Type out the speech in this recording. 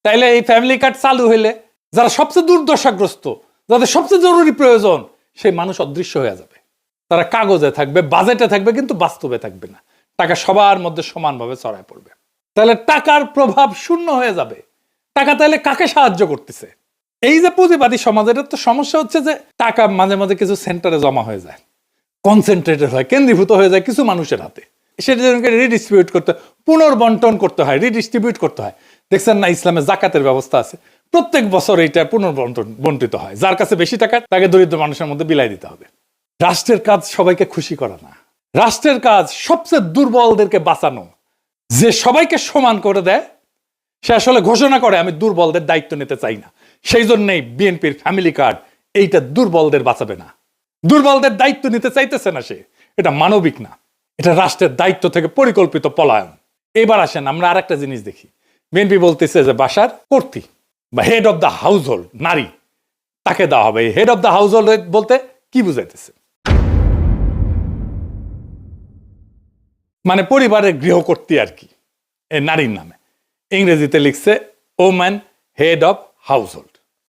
তাইলে এই family card চালু হইলে যারা সবচেয়ে দুর্দশাগ্রস্ত, যাদের সবচেয়ে জরুরি প্রয়োজন, সেই মানুষ অদৃশ্য হয়ে যাবে। তারা কাগজে থাকবে, বাজেটে থাকবে, কিন্তু বাস্তবে থাকবে না। টাকা সবার মধ্যে সমানভাবে ছড়ায় পড়বে। তাহলে টাকার প্রভাব শূন্য হয়ে যাবে। টাকা তাহলে কাকে সাহায্য করতেছে? এই যে পুঁজিবাদী সমাজের তো সমস্যা হচ্ছে যে টাকা মাঝে মাঝে কিছু সেন্টারে জমা হয়ে যায়, কনসেন্ট্রেটেড হয়, কেন্দ্রীভূত হয়ে যায় কিছু মানুষের হাতে। সেটা রিডিস্ট্রিবিউট করতে, পুনর্বন্টন করতে হয়, রিডিস্ট্রিবিউট করতে হয়। দেখছেন না, ইসলামে জাকাতের ব্যবস্থা আছে, প্রত্যেক বছর এইটা বন্টিত হয়। যার কাছে বেশি টাকা তাকে দরিদ্র মানুষের মধ্যে বিলাই দিতে হবে। রাষ্ট্রের কাজ সবাইকে খুশি করা না, রাষ্ট্রের কাজ সবচেয়ে দুর্বলদেরকে বাঁচানো। যে সবাইকে সমান করে দেয় সে আসলে ঘোষণা করে আমি দুর্বলদের দায়িত্ব নিতে চাই না। সেই জন্যই বিএনপির ফ্যামিলি কার্ড এইটা দুর্বলদের বাঁচাবে না, দুর্বলদের দায়িত্ব নিতে চাইতেছে না সে। এটা মানবিক না, এটা রাষ্ট্রের দায়িত্ব থেকে পরিকল্পিত পলায়ন। এবার আসেন আমরা আর একটা জিনিস দেখি। বিএনপি বলতেছে যে বাসার কর্ত্রী বা head of the house hold নারী, তাকে দেওয়া হবে। Head of the house hold বলতে কি বুঝাইতেছে? মানে পরিবারের গৃহকর্ত্রী আর কি, এই নারীর নামে। ইংরেজিতে লিখছে woman head of house hold.